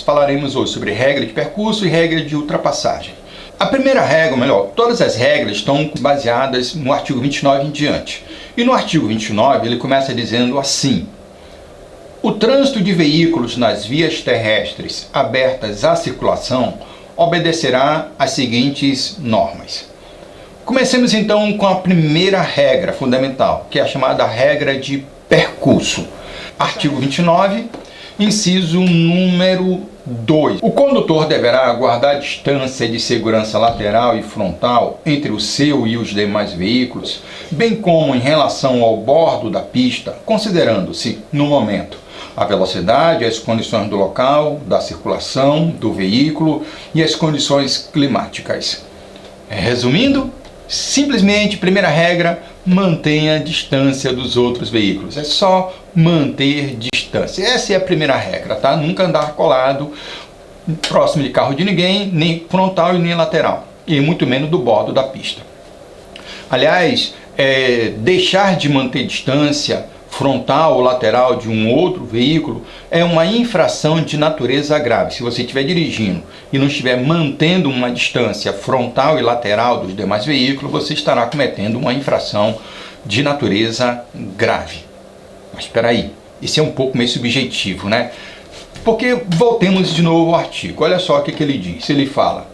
falaremos hoje sobre regra de percurso e regra de ultrapassagem. A primeira regra, ou melhor, todas as regras estão baseadas no artigo 29 em diante. E no artigo 29 ele começa dizendo assim: o trânsito de veículos nas vias terrestres abertas à circulação obedecerá às seguintes normas. Comecemos então com a primeira regra fundamental, que é a chamada regra de percurso. Artigo 29, inciso número 2. O condutor deverá guardar distância de segurança lateral e frontal entre o seu e os demais veículos, bem como em relação ao bordo da pista, considerando-se, no momento, a velocidade, as condições do local, da circulação, do veículo e as condições climáticas. Resumindo, simplesmente, primeira regra, mantenha a distância dos outros veículos. É só manter distância. Essa é a primeira regra, tá? Nunca andar colado próximo de carro de ninguém, nem frontal e nem lateral, e muito menos do bordo da pista. Aliás, deixar de manter distância frontal ou lateral de um outro veículo é uma infração de natureza grave. Se você estiver dirigindo e não estiver mantendo uma distância frontal e lateral dos demais veículos, você estará cometendo uma infração de natureza grave. Mas espera aí, isso é um pouco meio subjetivo, né? Porque voltemos de novo ao artigo. Olha só o que ele diz. Ele fala: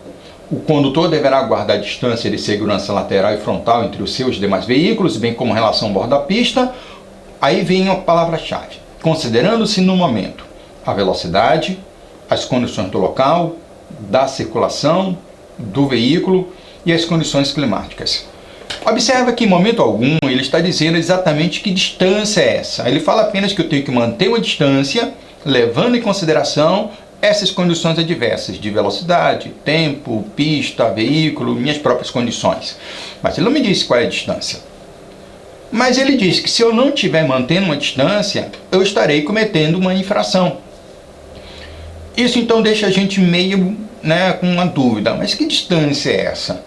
o condutor deverá guardar distância de segurança lateral e frontal entre os seus demais veículos, bem como em relação ao bordo da pista. Aí vem a palavra-chave: considerando-se no momento a velocidade, as condições do local, da circulação, do veículo e as condições climáticas. Observa que em momento algum ele está dizendo exatamente que distância é essa. Ele fala apenas que eu tenho que manter uma distância, levando em consideração essas condições adversas de velocidade, tempo, pista, veículo, minhas próprias condições. Mas ele não me disse qual é a distância. Mas ele diz que se eu não estiver mantendo uma distância, eu estarei cometendo uma infração. Isso então deixa a gente meio, com uma dúvida. Mas que distância é essa?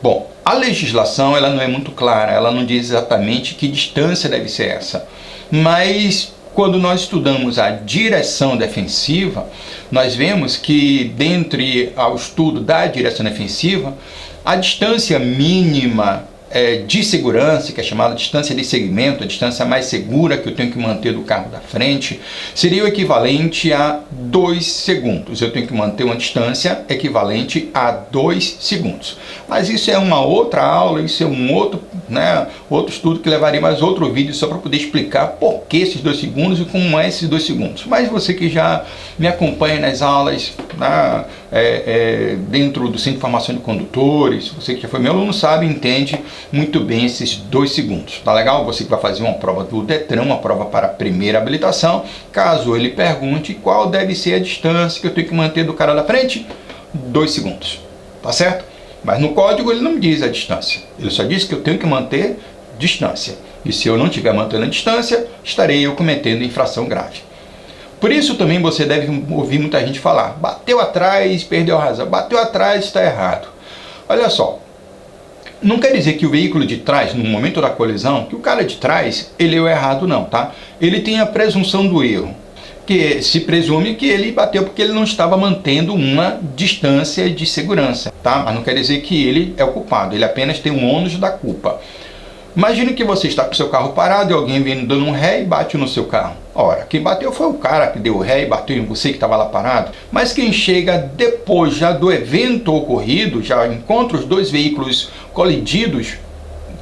Bom, a legislação ela não é muito clara, ela não diz exatamente que distância deve ser essa. Mas quando nós estudamos a direção defensiva, nós vemos que, dentre ao estudo da direção defensiva, a distância mínima de segurança, que é chamada distância de segmento, a distância mais segura que eu tenho que manter do carro da frente, seria o equivalente a 2 segundos. Eu tenho que manter uma distância equivalente a 2 segundos. Mas isso é uma outra aula, isso é um outro estudo que levaria mais outro vídeo só para poder explicar por que esses 2 segundos e como é esses 2 segundos. Mas você que já me acompanha nas aulas, dentro do Centro de Formação de Condutores, você que já foi meu aluno sabe, entende muito bem esses 2 segundos. Tá legal? Você que vai fazer uma prova do Detran, uma prova para a primeira habilitação, caso ele pergunte qual deve ser a distância que eu tenho que manter do cara da frente, 2 segundos. Tá certo? Mas no código ele não me diz a distância. Ele só diz que eu tenho que manter distância. E se eu não estiver mantendo a distância, estarei eu cometendo infração grave. Por isso também você deve ouvir muita gente falar: bateu atrás, perdeu a razão, bateu atrás, está errado. Olha só, não quer dizer que o veículo de trás, no momento da colisão, que o cara de trás, ele é o errado não, tá? Ele tem a presunção do erro, que se presume que ele bateu porque ele não estava mantendo uma distância de segurança, tá? Mas não quer dizer que ele é o culpado, ele apenas tem um ônus da culpa. Imagine que você está com seu carro parado e alguém vem dando um ré e bate no seu carro. Ora, quem bateu foi o cara que deu o ré e bateu em você que estava lá parado. Mas quem chega depois já do evento ocorrido, já encontra os 2 veículos colididos,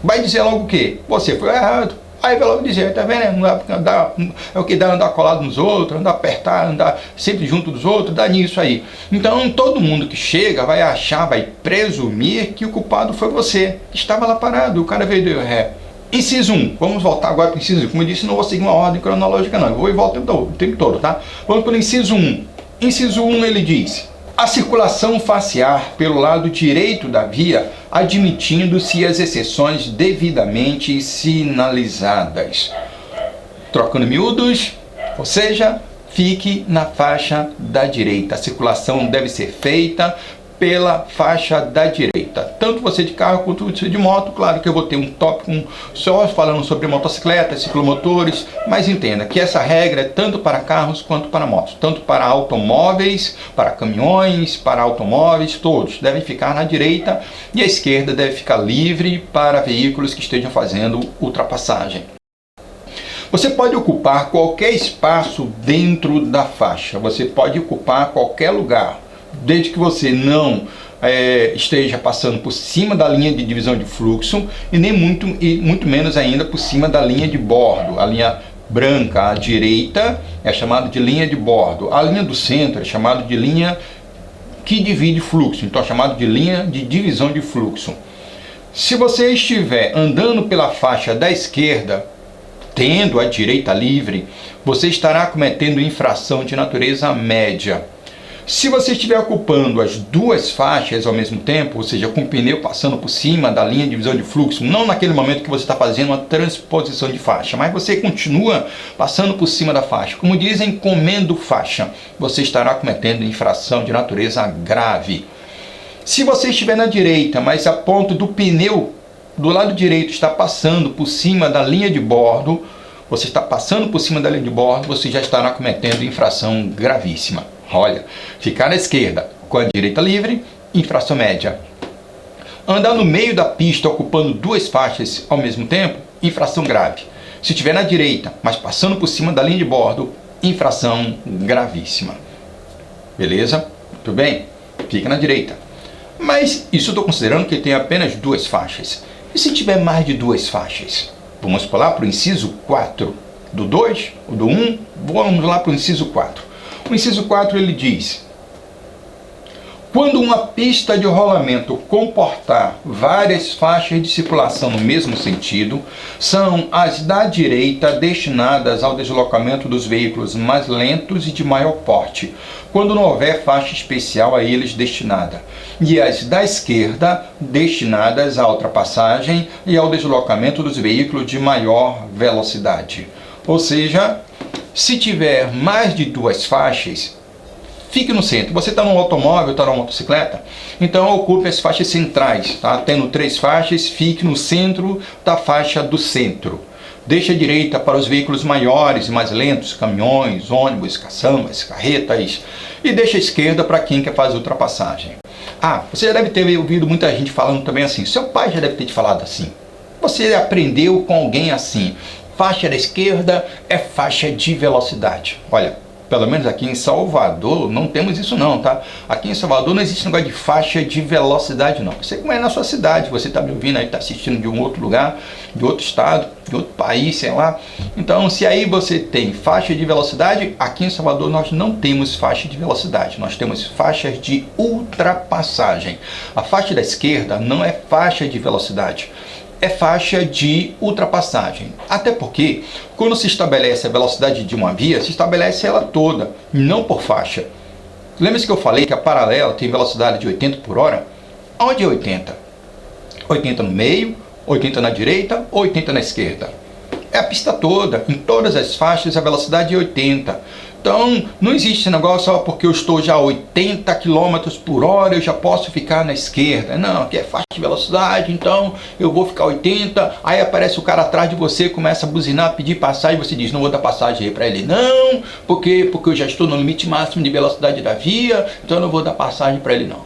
vai dizer logo o quê? Você foi errado. Aí vai logo dizer, tá vendo? É o que dá andar colado nos outros, andar apertado, andar sempre junto dos outros, dá nisso aí. Então todo mundo que chega vai achar, vai presumir que o culpado foi você, que estava lá parado, o cara veio e deu ré. Inciso 1, vamos voltar agora para o inciso 1. Como eu disse, não vou seguir uma ordem cronológica não, eu vou e volto o tempo todo, tá? Vamos para o inciso 1. Inciso 1 ele diz: a circulação facear pelo lado direito da via, admitindo-se as exceções devidamente sinalizadas. Trocando miúdos, ou seja, fique na faixa da direita. A circulação deve ser feita pela faixa da direita. Tanto você de carro quanto você de moto. Claro que eu vou ter um tópico só falando sobre motocicletas, ciclomotores, mas entenda que essa regra é tanto para carros quanto para motos, tanto para automóveis, para caminhões, para automóveis, todos devem ficar na direita e a esquerda deve ficar livre para veículos que estejam fazendo ultrapassagem. Você pode ocupar qualquer espaço dentro da faixa, você pode ocupar qualquer lugar, desde que você não esteja passando por cima da linha de divisão de fluxo e muito menos ainda por cima da linha de bordo. A linha branca à direita é chamada de linha de bordo, a linha do centro é chamada de linha que divide fluxo, então é chamada de linha de divisão de fluxo. Se você estiver andando pela faixa da esquerda, tendo a direita livre, você estará cometendo infração de natureza média. Se você estiver ocupando as duas faixas ao mesmo tempo, ou seja, com o pneu passando por cima da linha de divisão de fluxo, não naquele momento que você está fazendo uma transposição de faixa, mas você continua passando por cima da faixa, como dizem, comendo faixa, você estará cometendo infração de natureza grave. Se você estiver na direita, mas a ponto do pneu do lado direito está passando por cima da linha de bordo, você está passando por cima da linha de bordo, você já estará cometendo infração gravíssima. Olha, ficar na esquerda com a direita livre, infração média. Andar no meio da pista ocupando duas faixas ao mesmo tempo, infração grave. Se estiver na direita, mas passando por cima da linha de bordo, infração gravíssima. Beleza? Muito bem? Fica na direita. Mas isso eu estou considerando que tem apenas duas faixas. E se tiver mais de duas faixas? Vamos pular para o inciso 4 do 2, ou do 1, vamos lá para o inciso 4. O inciso 4 ele diz: quando uma pista de rolamento comportar várias faixas de circulação no mesmo sentido, são as da direita destinadas ao deslocamento dos veículos mais lentos e de maior porte, quando não houver faixa especial a eles destinada, e as da esquerda destinadas à ultrapassagem e ao deslocamento dos veículos de maior velocidade. Ou seja, se tiver mais de duas faixas, fique no centro. Você está num automóvel, está numa motocicleta, então ocupe as faixas centrais. Tá? Tendo 3 faixas, fique no centro da faixa do centro. Deixe a direita para os veículos maiores e mais lentos, caminhões, ônibus, caçambas, carretas, e deixe a esquerda para quem quer fazer ultrapassagem. Ah, você já deve ter ouvido muita gente falando também assim, seu pai já deve ter te falado assim. Você aprendeu com alguém assim. Faixa da esquerda é faixa de velocidade. Olha, pelo menos aqui em Salvador não temos isso não, tá? Aqui em Salvador não existe negócio de faixa de velocidade não. Eu sei como é na sua cidade, você está me ouvindo aí, está assistindo de um outro lugar, de outro estado, de outro país, sei lá. Então, se aí você tem faixa de velocidade, aqui em Salvador nós não temos faixa de velocidade, nós temos faixas de ultrapassagem. A faixa da esquerda não é faixa de velocidade, é faixa de ultrapassagem. Até porque, quando se estabelece a velocidade de uma via, se estabelece ela toda, não por faixa. Lembra-se que eu falei que a paralela tem velocidade de 80 por hora? Onde é 80? 80 no meio, 80 na direita ou 80 na esquerda? É a pista toda, em todas as faixas a velocidade é 80. Então, não existe esse negócio só porque eu estou já a 80 km por hora, eu já posso ficar na esquerda. Não, aqui é faixa de velocidade, então eu vou ficar 80, aí aparece o cara atrás de você, começa a buzinar, pedir passagem, você diz, não vou dar passagem aí para ele. Não, porque eu já estou no limite máximo de velocidade da via, então eu não vou dar passagem para ele não.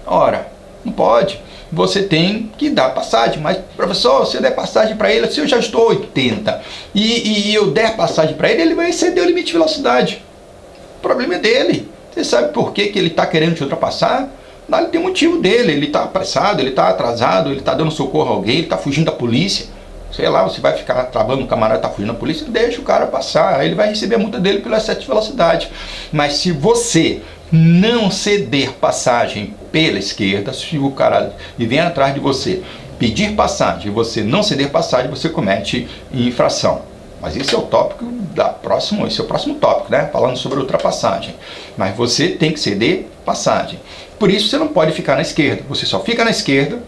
Ora, não pode. Você tem que dar passagem, mas professor, se eu der passagem para ele, se eu já estou 80 e eu der passagem para ele, ele vai exceder o limite de velocidade. O problema é dele. Você sabe por que ele está querendo te ultrapassar? Não, ele tem motivo dele, ele está apressado, ele está atrasado, ele está dando socorro a alguém, ele está fugindo da polícia. Sei lá, você vai ficar travando o camarada que está fugindo da polícia, deixa o cara passar, aí ele vai receber a multa dele pelo excesso de velocidade. Mas se você não ceder passagem pela esquerda, se o cara vem atrás de você pedir passagem e você não ceder passagem, você comete infração. Mas esse é o tópico esse é o próximo tópico, né? Falando sobre ultrapassagem. Mas você tem que ceder passagem. Por isso você não pode ficar na esquerda. Você só fica na esquerda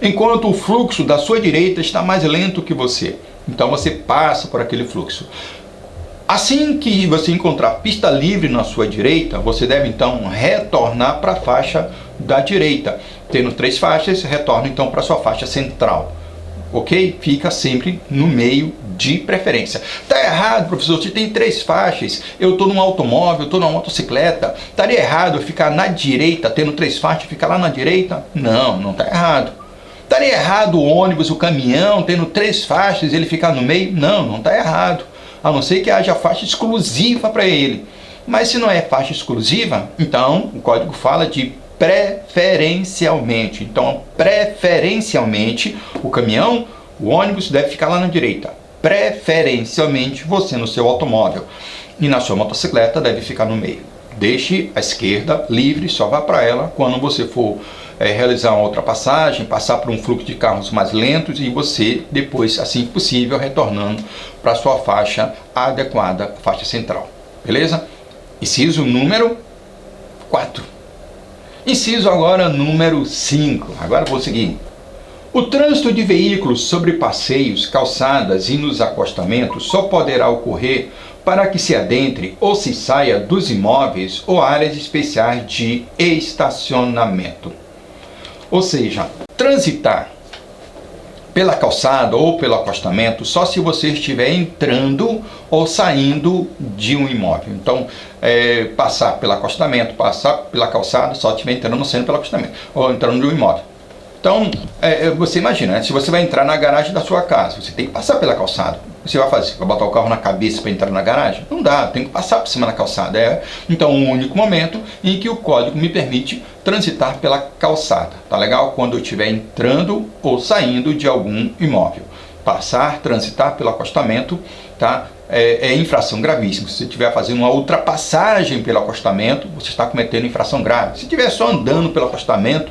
enquanto o fluxo da sua direita está mais lento que você. Então você passa por aquele fluxo. Assim que você encontrar pista livre na sua direita, você deve então retornar para a faixa da direita. Tendo 3 faixas, retorna então para a sua faixa central. Ok? Fica sempre no meio de preferência. Tá errado, professor, se tem 3 faixas, eu estou num automóvel, estou numa motocicleta, estaria errado eu ficar na direita, tendo 3 faixas, ficar lá na direita? Não, não está errado. Estaria errado o ônibus, o caminhão, tendo 3 faixas, ele ficar no meio? Não, não está errado. A não ser que haja faixa exclusiva para ele. Mas se não é faixa exclusiva, então o código fala de preferencialmente. Então, preferencialmente, o caminhão, o ônibus deve ficar lá na direita. Preferencialmente, você no seu automóvel e na sua motocicleta deve ficar no meio. Deixe a esquerda livre, só vá para ela quando você for realizar uma ultrapassagem, passar por um fluxo de carros mais lentos e você depois, assim que possível, retornando para a sua faixa adequada, faixa central. Beleza? Inciso número 4. Inciso agora número 5. Agora vou seguir. O trânsito de veículos sobre passeios, calçadas e nos acostamentos só poderá ocorrer para que se adentre ou se saia dos imóveis ou áreas especiais de estacionamento. Ou seja, transitar pela calçada ou pelo acostamento só se você estiver entrando ou saindo de um imóvel. Então, passar pelo acostamento, passar pela calçada, só estiver entrando ou saindo pelo acostamento, ou entrando de um imóvel. Então, você imagina, né? Se você vai entrar na garagem da sua casa, você tem que passar pela calçada. Você vai fazer? Vai botar o carro na cabeça para entrar na garagem? Não dá, tem que passar por cima da calçada. Então, um único momento em que o código me permite transitar pela calçada. Tá legal? Quando eu estiver entrando ou saindo de algum imóvel. Passar, transitar pelo acostamento, tá? É infração gravíssima. Se você estiver fazendo uma ultrapassagem pelo acostamento, você está cometendo infração grave. Se estiver só andando pelo acostamento,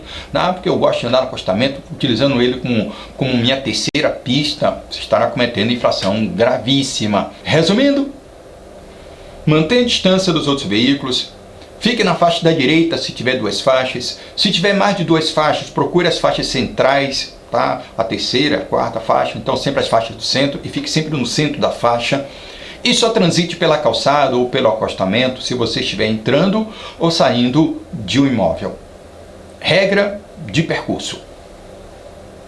porque eu gosto de andar no acostamento, utilizando ele como minha terceira pista, você estará cometendo infração gravíssima. Resumindo, mantenha a distância dos outros veículos, fique na faixa da direita se tiver 2 faixas. Se tiver mais de 2 faixas, procure as faixas centrais, tá? A terceira, a quarta faixa, então sempre as faixas do centro, e fique sempre no centro da faixa. E só transite pela calçada ou pelo acostamento se você estiver entrando ou saindo de um imóvel. Regra de percurso.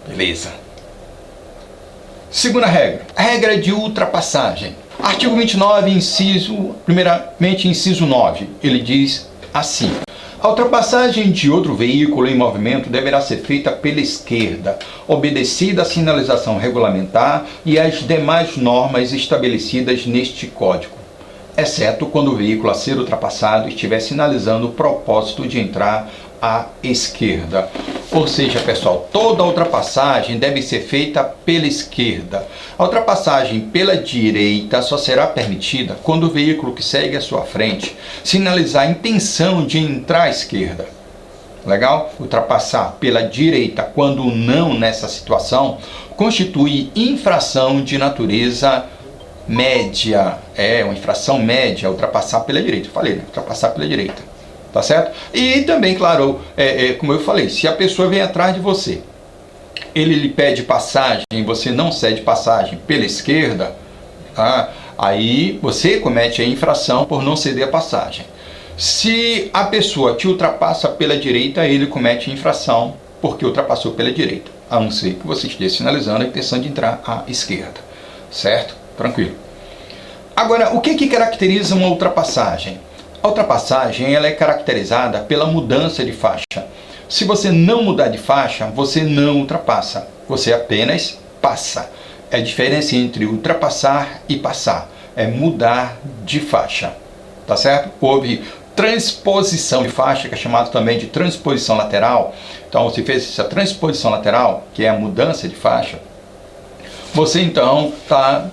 Beleza. Segunda regra, a regra de ultrapassagem. Artigo 29, primeiramente inciso 9, ele diz assim: a ultrapassagem de outro veículo em movimento deverá ser feita pela esquerda, obedecida a sinalização regulamentar e as demais normas estabelecidas neste código, exceto quando o veículo a ser ultrapassado estiver sinalizando o propósito de entrar à esquerda. Ou seja, pessoal, toda ultrapassagem deve ser feita pela esquerda. A ultrapassagem pela direita só será permitida quando o veículo que segue à sua frente sinalizar a intenção de entrar à esquerda. Legal? Ultrapassar pela direita, quando não nessa situação, constitui infração de natureza média. É uma infração média, ultrapassar pela direita. Eu falei, né? Ultrapassar pela direita. Tá certo? E também, claro, como eu falei, se a pessoa vem atrás de você, ele lhe pede passagem, você não cede passagem pela esquerda, tá? Aí você comete a infração por não ceder a passagem. Se a pessoa te ultrapassa pela direita, ele comete a infração porque ultrapassou pela direita, a não ser que você esteja sinalizando a intenção de entrar à esquerda. Certo? Tranquilo. Agora, o que caracteriza uma ultrapassagem? A ultrapassagem ela é caracterizada pela mudança de faixa. Se você não mudar de faixa, você não ultrapassa, você apenas passa. É a diferença entre ultrapassar e passar, é mudar de faixa, tá certo? Houve transposição de faixa, que é chamado também de transposição lateral. Então, você fez essa transposição lateral, que é a mudança de faixa, você então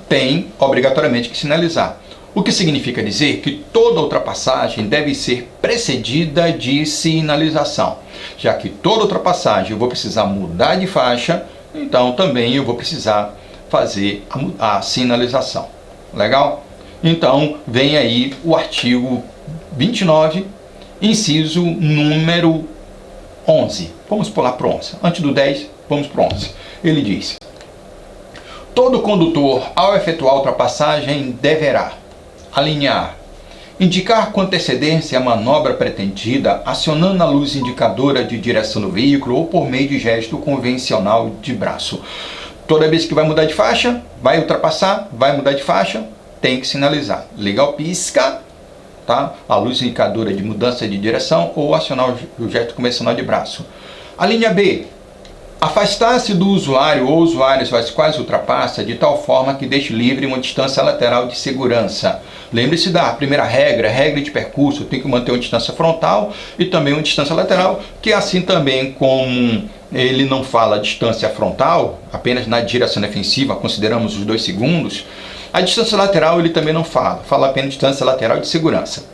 tem obrigatoriamente que sinalizar. O que significa dizer que toda ultrapassagem deve ser precedida de sinalização. Já que toda ultrapassagem eu vou precisar mudar de faixa, então também eu vou precisar fazer a sinalização. Legal? Então vem aí o artigo 29, inciso número 11. Vamos pular para o 11. Antes do 10, vamos para o 11. Ele diz: todo condutor, ao efetuar a ultrapassagem, deverá: A linha A. Indicar com antecedência a manobra pretendida, acionando a luz indicadora de direção do veículo ou por meio de gesto convencional de braço. Toda vez que vai mudar de faixa, vai ultrapassar, vai mudar de faixa, tem que sinalizar. Ligar o pisca, tá? A luz indicadora de mudança de direção ou acionar o gesto convencional de braço. A linha B. Afastar-se do usuário ou usuários aos quais ultrapassa de tal forma que deixe livre uma distância lateral de segurança. Lembre-se da primeira regra de percurso, tem que manter uma distância frontal e também uma distância lateral, que assim também como ele não fala distância frontal, apenas na direção defensiva, consideramos os 2 segundos, a distância lateral ele também não fala apenas distância lateral de segurança.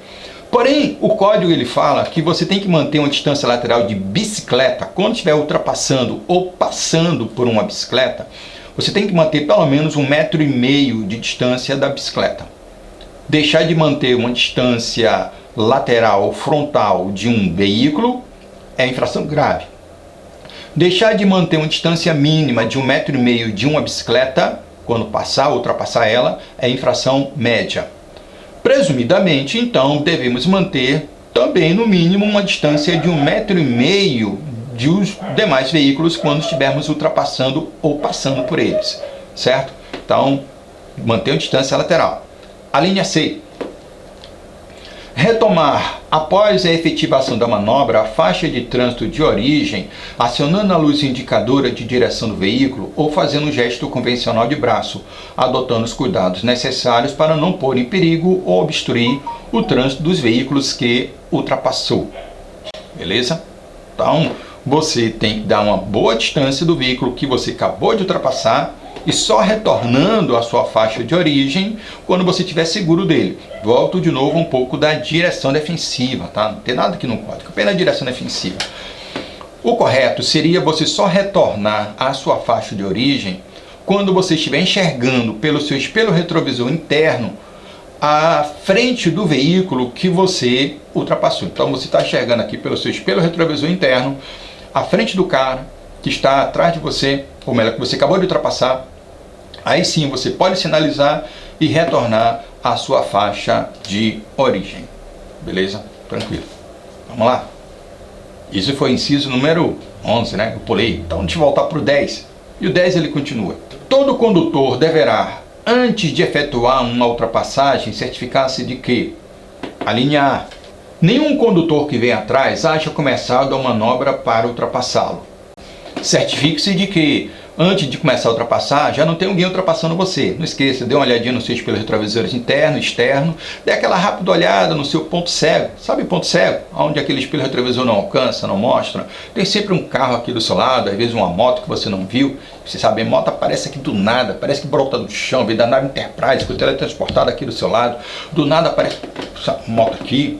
Porém, o código ele fala que você tem que manter uma distância lateral de bicicleta. Quando estiver ultrapassando ou passando por uma bicicleta, você tem que manter pelo menos 1,5 metro de distância da bicicleta. Deixar de manter uma distância lateral frontal de um veículo é infração grave. Deixar de manter uma distância mínima de 1,5 metro de uma bicicleta, quando ultrapassar ela, é infração média. Presumidamente, então, devemos manter também, no mínimo, uma distância de 1,5 metro dos demais veículos quando estivermos ultrapassando ou passando por eles, certo? Então, manter uma distância lateral. A linha C. Retomar, após a efetivação da manobra, a faixa de trânsito de origem, acionando a luz indicadora de direção do veículo ou fazendo um gesto convencional de braço, adotando os cuidados necessários para não pôr em perigo ou obstruir o trânsito dos veículos que ultrapassou. Beleza? Então, você tem que dar uma boa distância do veículo que você acabou de ultrapassar e só retornando à sua faixa de origem quando você estiver seguro dele. Volto de novo um pouco da direção defensiva, tá? Não tem nada aqui no código, apenas a direção defensiva. O correto seria você só retornar à sua faixa de origem quando você estiver enxergando pelo seu espelho retrovisor interno à frente do veículo que você ultrapassou. Então você está enxergando aqui pelo seu espelho retrovisor interno à frente do cara que está atrás de você, ou melhor, que você acabou de ultrapassar. Aí sim você pode sinalizar e retornar à sua faixa de origem. Beleza? Tranquilo. Vamos lá. Isso foi o inciso número 11, né? Eu pulei. Então deixa eu voltar para o 10. E o 10 ele continua. Todo condutor deverá, antes de efetuar uma ultrapassagem, certificar-se de que: a linha A. Nenhum condutor que vem atrás haja começado a manobra para ultrapassá-lo. Certifique-se de que, antes de começar a ultrapassar, já não tem ninguém ultrapassando você. Não esqueça, dê uma olhadinha nos seus espelhos retrovisores interno e externo, dê aquela rápida olhada no seu ponto cego. Sabe ponto cego? Onde aquele espelho retrovisor não alcança, não mostra? Tem sempre um carro aqui do seu lado, às vezes uma moto que você não viu. Você sabe, a moto aparece aqui do nada, parece que brota do chão, vem da nave Enterprise, que o teletransportado aqui do seu lado. Do nada aparece essa moto aqui.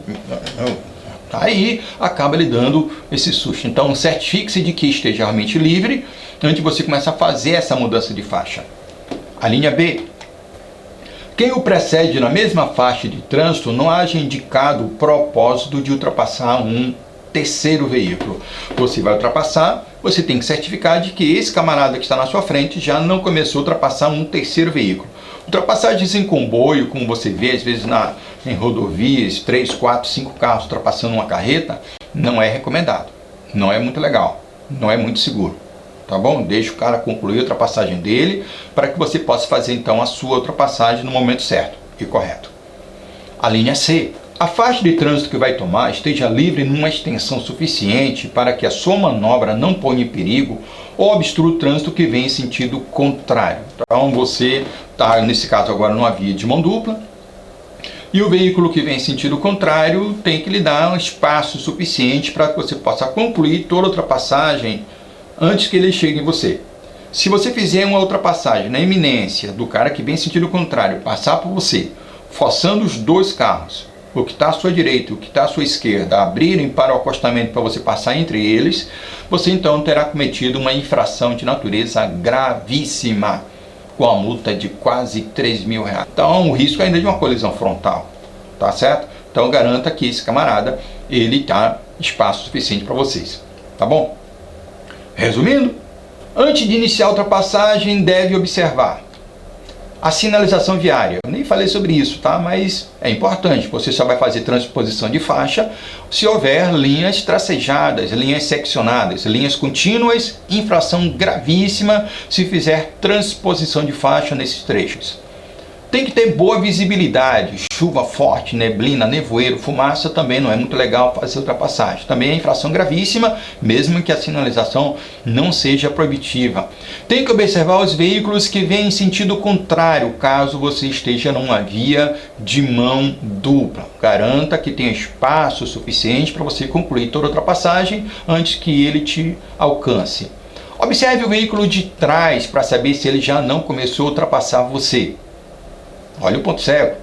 Aí acaba lhe dando esse susto. Então certifique-se de que esteja realmente livre antes de você começar a fazer essa mudança de faixa. A linha B. Quem o precede na mesma faixa de trânsito não haja indicado o propósito de ultrapassar um terceiro veículo. Você vai ultrapassar, você tem que certificar de que esse camarada que está na sua frente já não começou a ultrapassar um terceiro veículo. Ultrapassagens em comboio, como você vê às vezes em rodovias, 3, 4, 5 carros ultrapassando uma carreta, não é recomendado. Não é muito legal, não é muito seguro. Tá bom? Deixa o cara concluir a ultrapassagem dele para que você possa fazer então a sua ultrapassagem no momento certo e correto. A linha C. A faixa de trânsito que vai tomar esteja livre numa extensão suficiente para que a sua manobra não ponha em perigo ou obstrua o trânsito que vem em sentido contrário. Então você está, nesse caso agora, numa via de mão dupla, e o veículo que vem em sentido contrário tem que lhe dar um espaço suficiente para que você possa concluir toda a ultrapassagem antes que ele chegue em você. Se você fizer uma ultrapassagem na iminência do cara que vem em sentido contrário passar por você, forçando os dois carros, o que está à sua direita e o que está à sua esquerda, abrirem para o acostamento para você passar entre eles, você então terá cometido uma infração de natureza gravíssima, com a multa de quase R$3.000. Então o risco ainda é de uma colisão frontal, tá certo? Então garanta que esse camarada, ele tá espaço suficiente para vocês, tá bom? Resumindo, antes de iniciar a ultrapassagem, deve observar: A sinalização viária, eu nem falei sobre isso, tá? Mas é importante, você só vai fazer transposição de faixa se houver linhas tracejadas, linhas seccionadas, linhas contínuas, infração gravíssima se fizer transposição de faixa nesses trechos. Tem que ter boa visibilidade, chuva forte, neblina, nevoeiro, fumaça, também não é muito legal fazer ultrapassagem. Também é infração gravíssima, mesmo que a sinalização não seja proibitiva. Tem que observar os veículos que vêm em sentido contrário, caso você esteja numa via de mão dupla. Garanta que tenha espaço suficiente para você concluir toda a ultrapassagem antes que ele te alcance. Observe o veículo de trás para saber se ele já não começou a ultrapassar você. Olhe o ponto cego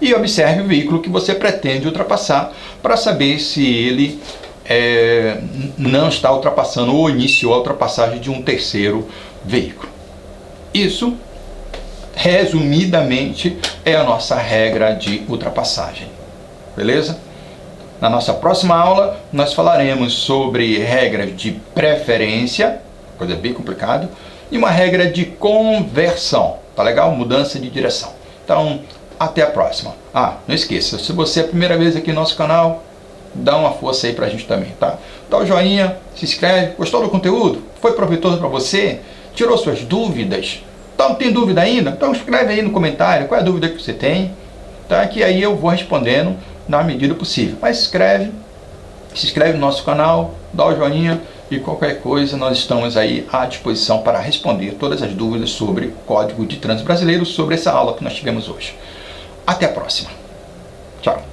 e observe o veículo que você pretende ultrapassar para saber se ele não está ultrapassando ou iniciou a ultrapassagem de um terceiro veículo. Isso, resumidamente, é a nossa regra de ultrapassagem. Beleza? Na nossa próxima aula, nós falaremos sobre regras de preferência, coisa bem complicada, e uma regra de conversão. Tá legal? Mudança de direção. Então, até a próxima. Não esqueça, se você é a primeira vez aqui no nosso canal, dá uma força aí pra gente também, tá? Dá o joinha, se inscreve, gostou do conteúdo? Foi proveitoso para você? Tirou suas dúvidas? Então, tem dúvida ainda? Então escreve aí no comentário qual é a dúvida que você tem, tá? Que aí eu vou respondendo na medida possível. Mas se inscreve no nosso canal, dá o joinha e qualquer coisa nós estamos aí à disposição para responder todas as dúvidas sobre o Código de Trânsito Brasileiro, sobre essa aula que nós tivemos hoje. Até a próxima. Tchau.